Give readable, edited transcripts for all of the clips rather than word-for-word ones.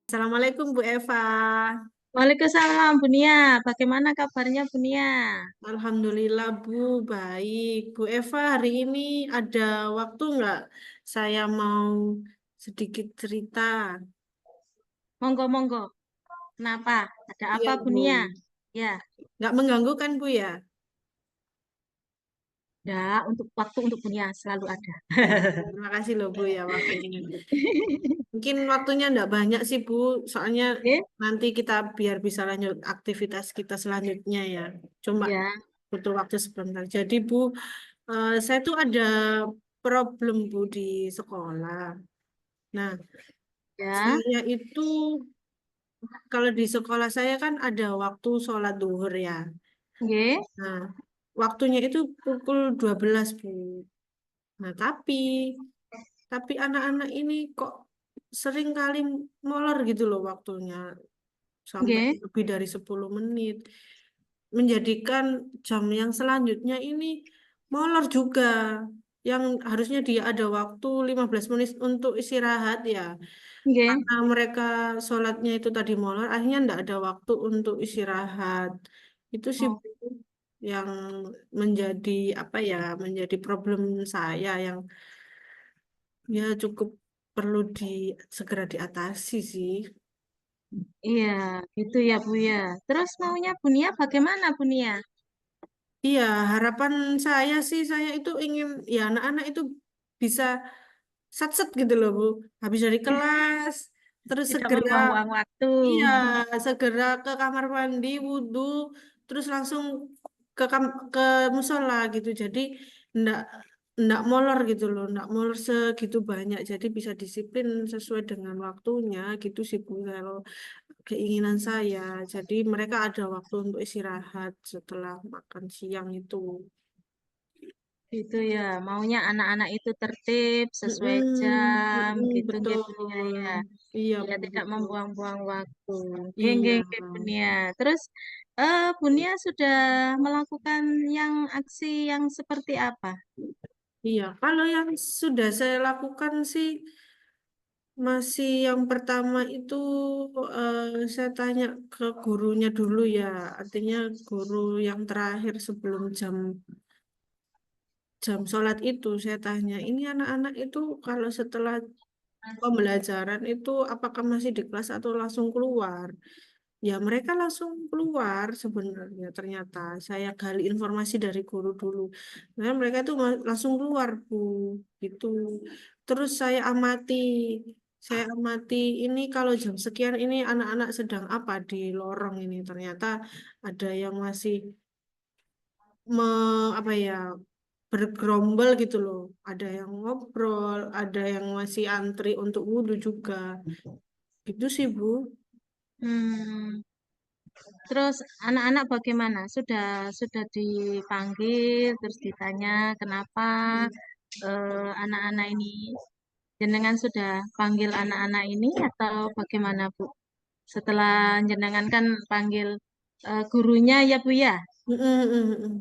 Assalamualaikum Bu Eva. Waalaikumsalam, Bunia. Bagaimana kabarnya, Bunia? Alhamdulillah Bu, baik. Bu Eva, hari ini ada waktu nggak? Saya mau sedikit cerita. Monggo, monggo. Kenapa? Ada Iya apa, Bu, Bunia? Ya, nggak mengganggu kan Bu ya? enggak. Untuk waktu untuk Bunia selalu ada. Terima kasih loh Bu ya waktunya. Mungkin waktunya nggak banyak sih Bu, soalnya Oke? nanti kita biar bisa lanjut aktivitas kita selanjutnya ya. Cuma Ya, butuh waktu sebentar. Jadi Bu, saya tuh ada problem Bu di sekolah. Nah, ya. saya itu kalau di sekolah saya kan ada waktu sholat duhur ya. Oke, Nah, waktunya itu pukul 12 Bu. Nah, tapi anak-anak ini kok sering kali molor gitu loh waktunya sampai oke, lebih dari 10 menit. Menjadikan jam yang selanjutnya ini molor juga. Yang harusnya dia ada waktu 15 menit untuk istirahat ya. oke. Karena mereka sholatnya itu tadi molor, akhirnya ndak ada waktu untuk istirahat. Itu sih Oh, Bu, yang menjadi apa ya, menjadi problem saya yang ya cukup perlu segera diatasi sih. iya, gitu ya, Bu ya. Terus maunya Bunia bagaimana, Bunia? Iya, harapan saya sih saya itu ingin ya anak-anak itu bisa sat-set gitu loh Bu. Habis dari kelas, terus Tidak segera membuang-buang waktu. iya, segera ke kamar mandi, wudhu, terus langsung ke musola gitu. Jadi ndak ndak molor gitu loh, ndak molor segitu banyak. Jadi bisa disiplin sesuai dengan waktunya gitu sih Bu. Kalau keinginan saya. Jadi mereka ada waktu untuk istirahat setelah makan siang itu. Gitu ya, maunya anak-anak itu tertib sesuai jam, gitu nggih Bunia Betul. ya. Iya Ya, Bu, tidak betul. membuang-buang waktu. Nggih, nggih, Iya. nggih, Bunia. Terus, Bunia sudah melakukan yang aksi yang seperti apa? Iya, kalau yang sudah saya lakukan sih masih yang pertama itu saya tanya ke gurunya dulu ya, artinya guru yang terakhir sebelum jam jam sholat itu saya tanya, ini anak-anak itu kalau setelah pembelajaran itu apakah masih di kelas atau langsung keluar? Ya mereka langsung keluar sebenarnya ternyata saya gali informasi dari guru dulu. Nah, mereka itu langsung keluar Bu gitu. Terus saya amati ini kalau jam sekian ini anak-anak sedang apa di lorong ini ternyata ada yang masih me, apa ya bergerombol gitu loh. Ada yang ngobrol, ada yang masih antri untuk wudhu juga. Gitu sih Bu. Hmm, terus anak-anak bagaimana? Sudah dipanggil, terus ditanya kenapa anak-anak ini jenengan sudah panggil anak-anak ini atau bagaimana, Bu? Setelah jenengan kan panggil gurunya ya, Bu ya? Mm, mm, mm, mm.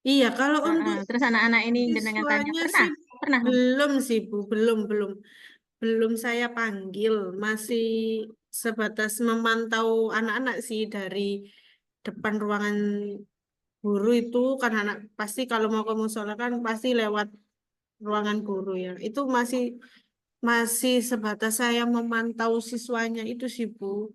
Iya, kalau untuk Terus anak-anak ini jenengan tanya siswanya pernah, sih pernah. belum sih Bu, belum saya panggil, masih sebatas memantau anak-anak sih dari depan ruangan guru itu kan anak pasti kalau mau ke musola kan pasti lewat ruangan guru ya. Itu masih sebatas saya memantau siswanya itu sih Bu.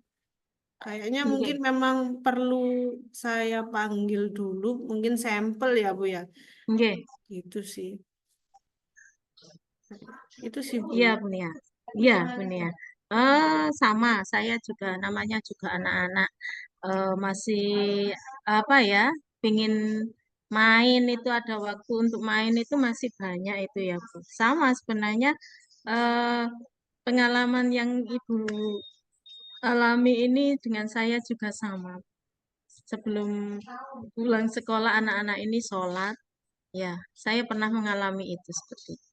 Kayaknya mungkin Oke, memang perlu saya panggil dulu, mungkin sampel ya Bu ya. oke, Gitu sih. Itu sih Bu. iya Bunia, iya Bunia. Sama, saya juga namanya juga anak-anak masih apa ya, pingin main itu ada waktu untuk main itu masih banyak itu ya Bu. Sama sebenarnya eh, pengalaman yang Ibu alami ini dengan saya juga sama. Sebelum pulang sekolah anak-anak ini sholat, ya saya pernah mengalami itu seperti itu.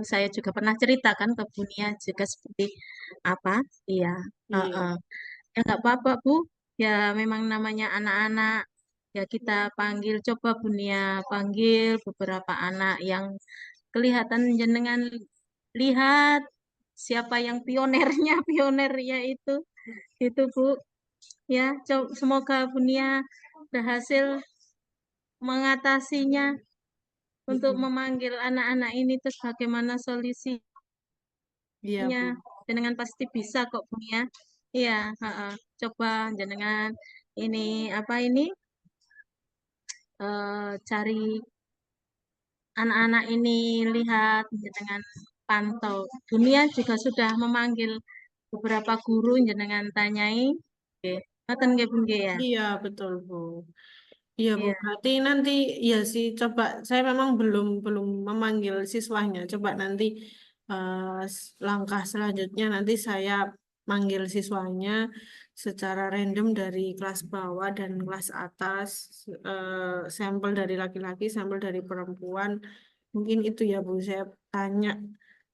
Saya juga pernah ceritakan ke Bunia juga seperti apa. Iya, Iya. ya nggak apa-apa Bu. Ya memang namanya anak-anak. Ya kita panggil, coba Bunia panggil beberapa anak yang kelihatan jenengan lihat siapa yang pionernya, pionernya itu Bu. Ya, semoga Bunia berhasil mengatasinya untuk Mm-mm. memanggil anak-anak ini terus bagaimana solusinya. Iya, Bu. Jenengan pasti bisa kok Bunia. Iya, heeh. Coba jenengan ini apa ini cari anak-anak ini, lihat dengan pantau. Dunia juga sudah memanggil beberapa guru jenengan tanyai. Oke. Ngoten nggih Bu nggih ya. Iya, betul, Bu. Iya Bu, Iya. berarti nanti ya sih coba saya memang belum memanggil siswanya. Coba nanti langkah selanjutnya nanti saya manggil siswanya secara random dari kelas bawah dan kelas atas, sampel dari laki-laki, sampel dari perempuan. Mungkin itu ya Bu, saya tanya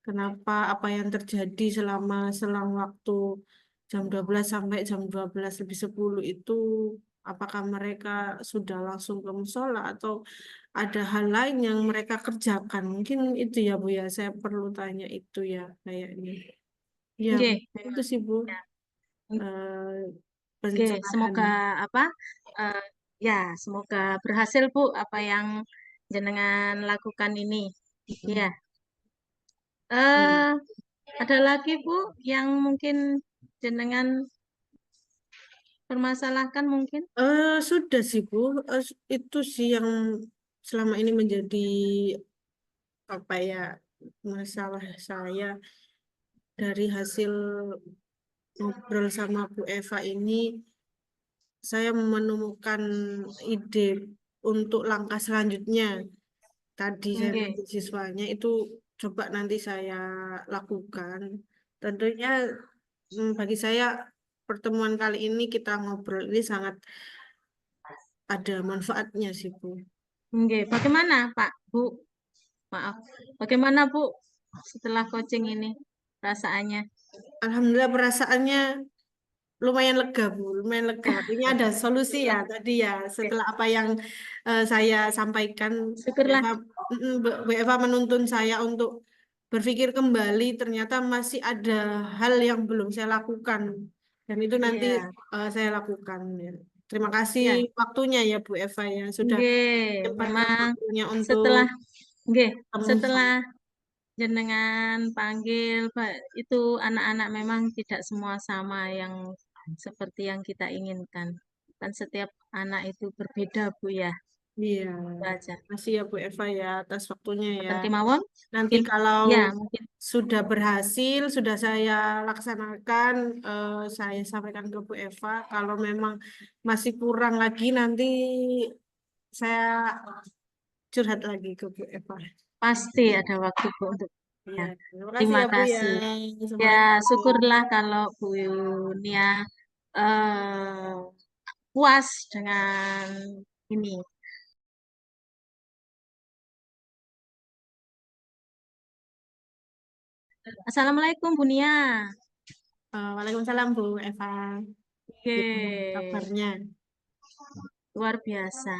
kenapa apa yang terjadi selama selang waktu jam 12 sampai jam 12 lebih 10 itu, apakah mereka sudah langsung ke musola atau ada hal lain yang mereka kerjakan? Mungkin itu ya Bu ya, saya perlu tanya itu ya kayaknya. Ya, Nggih, mungkin itu memang. sih Bu, Ya. eh, Oke, pencerahan. semoga apa? eh, ya, semoga berhasil Bu apa yang jenengan lakukan ini. Ya. Mm. Eh, ada lagi Bu yang mungkin jenengan permasalahkan mungkin? Sudah sih Bu. Itu sih yang selama ini menjadi apa ya masalah saya dari hasil ngobrol sama Bu Eva ini. Saya menemukan ide untuk langkah selanjutnya. Tadi saya Oke. nanti siswanya itu coba nanti saya lakukan. Tentunya bagi saya pertemuan kali ini kita ngobrol ini sangat ada manfaatnya sih Bu. Oke, bagaimana Pak, Bu? Maaf. Bagaimana Bu setelah coaching ini perasaannya? Alhamdulillah perasaannya lumayan lega Bu, lumayan lega. Artinya ada solusi ya Syukurlah. tadi ya Oke. setelah apa yang saya sampaikan. Bu Syukurlah. Eva, Bu Eva menuntun saya untuk berpikir kembali. Ternyata masih ada hal yang belum saya lakukan dan itu nanti Iya. saya lakukan. Ya. Terima kasih Ya. waktunya ya Bu Eva ya sudah Oke, menyempatkan memang waktunya untuk setelah oke, ketemu setelah saya. jenengan panggil itu anak-anak memang tidak semua sama yang seperti yang kita inginkan. Kan setiap anak itu berbeda, Bu ya. Iya, Itu aja. masih ya Bu Eva ya atas waktunya ya. Boten kemawon, Nanti mungkin kalau ya, mungkin sudah berhasil, sudah saya laksanakan, saya sampaikan ke Bu Eva. Kalau memang masih kurang lagi, nanti saya curhat lagi ke Bu Eva. pasti ada waktu Bu untuk Iya, ya. terima kasih Terima ya Bu ya. kasih. Ya, Assalamualaikum. syukurlah kalau Bu Nia eh, puas dengan ini. Assalamualaikum Bu Nia. Waalaikumsalam Bu Eva. Gimana Oke, kabarnya? luar biasa,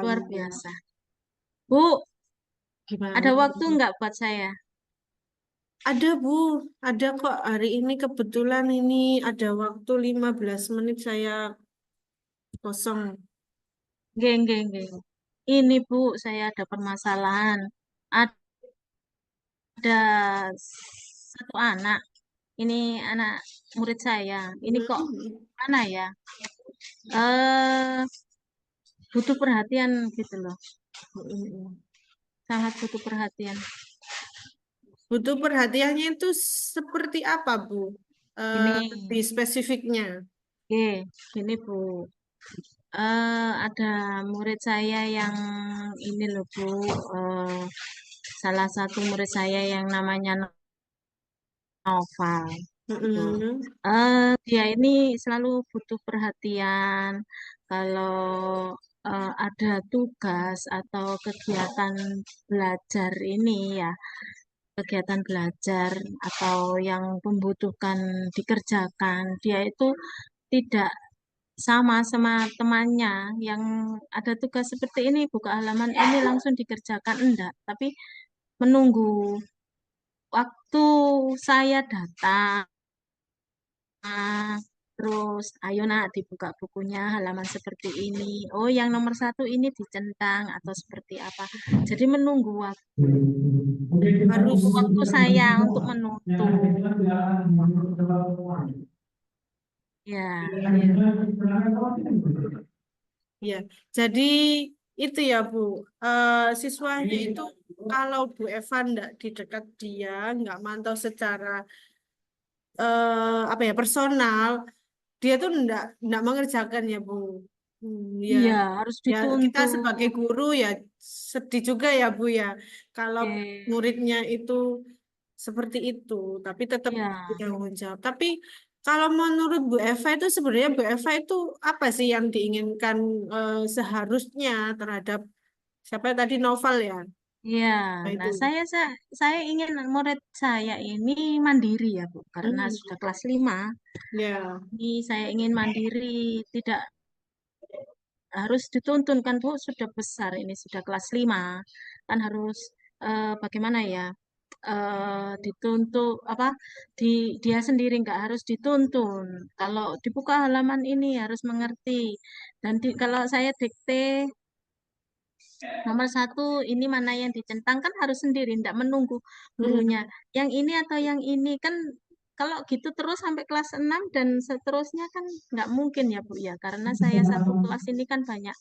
luar Alhamdulillah. biasa. Bu, ada Gimana? waktu nggak buat saya? Ada Bu, ada kok hari ini kebetulan ini ada waktu 15 menit saya kosong. Geng, geng, geng. Ini Bu, saya ada permasalahan. Ada satu anak, ini anak murid saya. Ini kok Hmm. mana ya? Eh, butuh perhatian gitu loh. Hmm. Sangat butuh perhatian. Butuh perhatiannya itu seperti apa Bu? Ini, Lebih spesifiknya. gini Bu. Ada murid saya yang ini loh Bu. eh, Salah satu murid saya yang namanya Nova. Gitu. Hmm. Dia ini selalu butuh perhatian. Kalau ada tugas atau kegiatan belajar ini ya, kegiatan belajar atau yang membutuhkan dikerjakan, dia itu tidak sama temannya yang ada tugas seperti ini, buka halaman ini langsung dikerjakan, enggak, tapi menunggu waktu saya datang, terus ayo nak dibuka bukunya halaman seperti ini. Oh, yang nomor satu ini dicentang atau seperti apa. Jadi menunggu Harus, waktu saya untuk menutup. Ya, iya, iya. Jadi itu ya Bu, siswanya itu kalau Bu Eva nggak di dekat dia, nggak mantau secara apa ya personal, dia tuh nggak mengerjakan ya Bu. Ya, iya harus ya kita sebagai dituntut. guru ya sedih juga ya Bu ya, kalau Oke. muridnya itu seperti itu, tapi tetap Iya, bertanggung jawab. Tapi kalau menurut Bu Eva itu sebenarnya Bu Eva itu apa sih yang diinginkan seharusnya terhadap siapa tadi novel ya? iya. Nah, Nah, itu. saya ingin murid saya ini mandiri ya, Bu, karena Hmm, sudah kelas 5. ya. Ini saya ingin mandiri, tidak harus dituntun kan, Bu, sudah besar ini sudah kelas 5. Kan harus bagaimana ya? Dituntut apa dia sendiri nggak harus dituntun. Kalau dibuka halaman ini harus mengerti. Dan kalau saya dikte nomor satu, ini mana yang dicentang kan harus sendiri, tidak menunggu gurunya. Hmm, Yang ini atau yang ini kan kalau gitu terus sampai kelas 6 dan seterusnya kan nggak mungkin ya Bu ya. Karena saya satu kelas ini kan banyak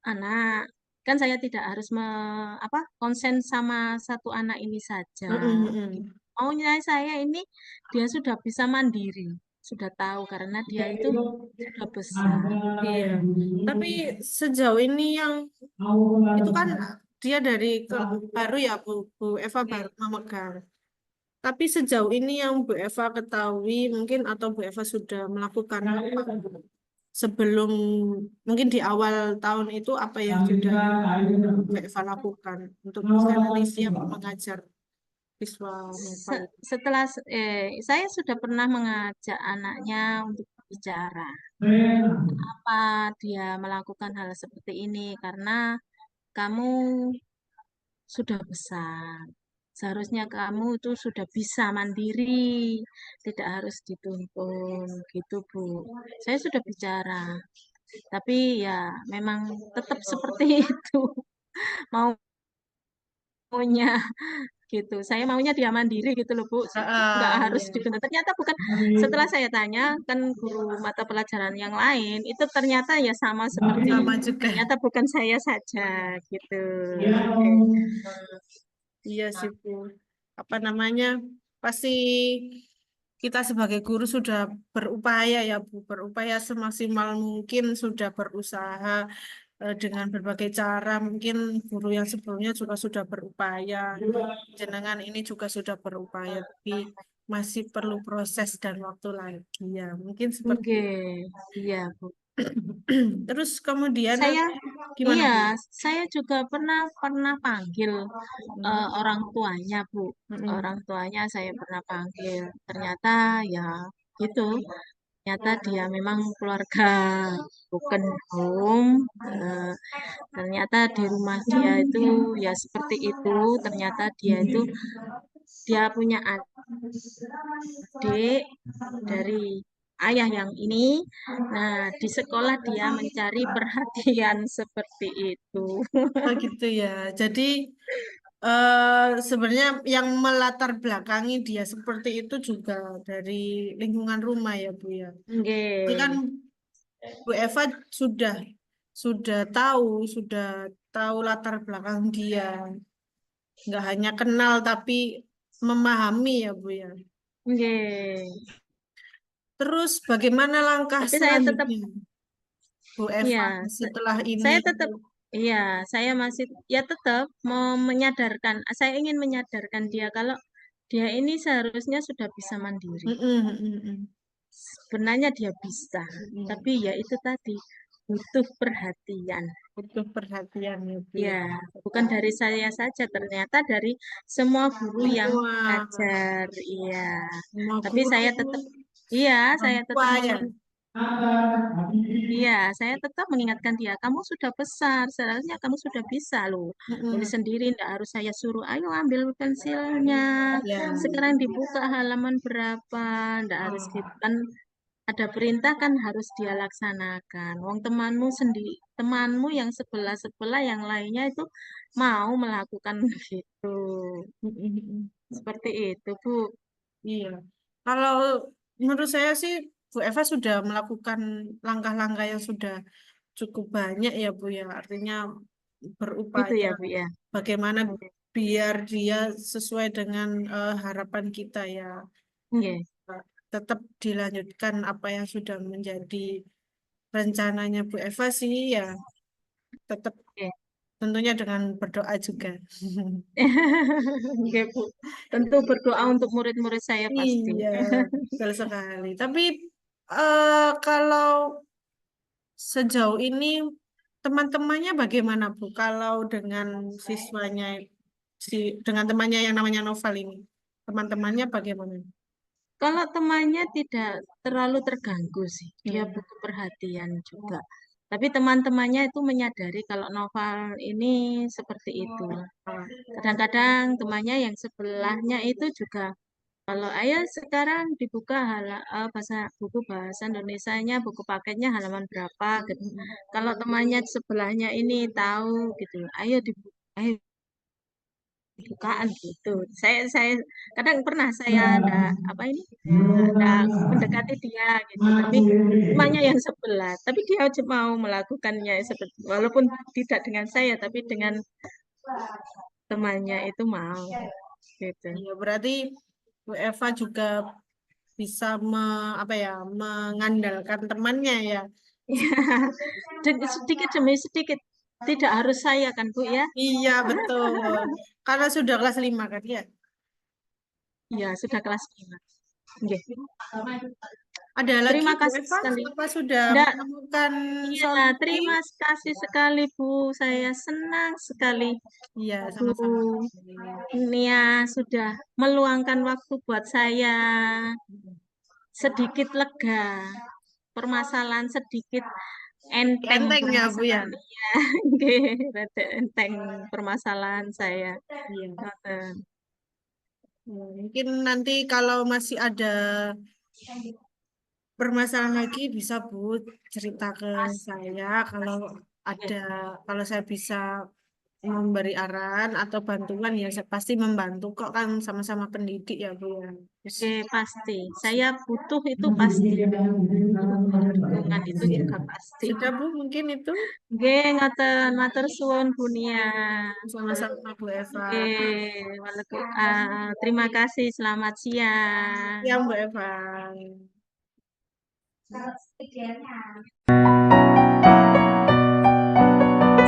anak. Kan saya tidak harus konsen sama satu anak ini saja. hmm, hmm, hmm. Maunya saya ini dia sudah bisa mandiri, sudah tahu karena dia itu sudah besar. Iya. Tapi sejauh ini yang itu kan dia dari baru ya Bu Eva baru memegang. Tapi sejauh ini yang Bu Eva ketahui mungkin atau Bu Eva sudah melakukan apa sebelum mungkin di awal tahun itu apa yang sudah Bu Eva lakukan untuk bisa nanti siap mengajar siswa novel. Setelah saya sudah pernah mengajak anaknya untuk bicara apa dia melakukan hal seperti ini karena kamu sudah besar. Seharusnya kamu itu sudah bisa mandiri, tidak harus dituntun gitu, Bu. Saya sudah bicara, tapi ya memang tetap seperti itu maunya gitu. Saya maunya dia mandiri gitu loh, Bu. Nggak Ah, harus iya. dituntut. Ternyata bukan, setelah saya tanya, kan guru mata pelajaran yang lain, itu ternyata ya sama seperti, Sama juga. ternyata bukan saya saja gitu. Iya sih Bu. Apa namanya? Pasti kita sebagai guru sudah berupaya ya Bu, berupaya semaksimal mungkin sudah berusaha dengan berbagai cara. Mungkin guru yang sebelumnya juga sudah berupaya. Jenengan ini juga sudah berupaya, tapi masih perlu proses dan waktu lagi ya. Mungkin seperti Oke, itu. iya, Bu. Terus kemudian Saya, gimana iya, Bu? saya juga pernah pernah panggil orang tuanya, Bu. Orang Mm-mm. tuanya saya pernah panggil. Ternyata ya gitu. Ternyata dia memang keluarga broken home. Eh, Ternyata di rumah dia itu ya seperti itu. Ternyata dia punya adik dari ayah yang ini. Nah, di sekolah dia mencari perhatian seperti itu. Oh gitu ya. Jadi sebenarnya yang melatar belakangi dia seperti itu juga dari lingkungan rumah ya Bu ya. Jadi kan Nggih. Bu Eva sudah sudah tahu latar belakang dia. Nggak hanya kenal tapi memahami ya Bu ya. Nggih. Terus bagaimana langkah Tapi saya tetap, selanjutnya Bu ya, Eva setelah ini? saya tetap, iya, saya masih, ya tetap mau menyadarkan, saya ingin menyadarkan dia kalau dia ini seharusnya sudah bisa mandiri. Mm-mm, mm-mm, Sebenarnya dia bisa, tapi mm-mm. ya itu tadi, butuh perhatian. Butuh perhatian ya Bu Ya, ya. bukan dari saya saja, ternyata dari semua guru yang Semua ajar. Iya, semua tapi guru saya tetap, iya, orang saya tua tetap ya. Iya, saya tetap mengingatkan dia, kamu sudah besar, seharusnya kamu sudah bisa loh. Nulis Mm-mm. sendiri, ndak harus saya suruh, ayo ambil pensilnya. Ya. Sekarang dibuka halaman berapa, ndak harus gitu kan. Ada perintah kan harus dia laksanakan. Wong temanmu sendiri, temanmu yang sebelah-sebelah yang lainnya itu mau melakukan gitu. Mm-mm. Seperti itu, Bu. Iya. Kalau menurut saya sih Bu Eva sudah melakukan langkah-langkah yang sudah cukup banyak ya Bu ya. Artinya Gitu berupaya ya, Bu ya. bagaimana Oke. biar dia sesuai dengan harapan kita ya. Oke. Tetap dilanjutkan apa yang sudah menjadi rencananya Bu Eva sih ya. Tetap Oke. tentunya dengan berdoa juga. Oke, Bu. Tentu berdoa untuk murid-murid saya pasti. Iya, betul sekali. Tapi kalau sejauh ini teman-temannya bagaimana Bu? Kalau dengan siswanya, si dengan temannya yang namanya Noval ini, teman-temannya bagaimana? Kalau temannya tidak terlalu terganggu sih, dia Hmm. butuh perhatian juga. Tapi teman-temannya itu menyadari kalau novel ini seperti itu. Kadang-kadang temannya yang sebelahnya itu juga, kalau ayah sekarang dibuka bahasa buku bahasa Indonesianya, buku paketnya halaman berapa gitu. Kalau temannya sebelahnya ini tahu gitu, ayo dibuka, ayo bukaan gitu. Saya kadang pernah saya ada apa ini ada mendekati dia gitu, tapi temannya yang sebelah, tapi dia cuma mau melakukannya seperti walaupun tidak dengan saya, tapi dengan temannya itu mau gitu. Iya, berarti Bu Eva juga bisa apa ya, mengandalkan temannya ya. Sedikit demi sedikit, tidak harus saya kan Bu ya. Iya, betul. Karena sudah kelas 5 kan ya. Ya sudah kelas 5. Nggih. Ada lagi Terima Bu kasih Eva? sekali. Apa sudah Nggak, menemukan iya, solusi? terima kasih sekali Bu. Saya senang sekali Iya, Bu sama-sama. Nia sudah meluangkan waktu buat saya. Sedikit lega. Permasalahan sedikit enteng Enteng ya Bu ya. permasalahan. Iya, nggih, rada enteng permasalahan saya. Iya. Ngoten. Mungkin nanti kalau masih ada permasalahan lagi bisa Bu cerita ke saya kalau ada, kalau saya bisa memberi arahan atau bantuan ya saya pasti membantu kok, kan sama-sama pendidik ya Bu ya. Terus, Oke, pasti. Saya butuh itu pasti. Dukungan itu juga pasti. sudah Bu, mungkin itu. Oke, ngoten matur suwun Bunia. Sama-sama Bu Eva. Oke, terima kasih. Selamat siang. Ya Bu Eva.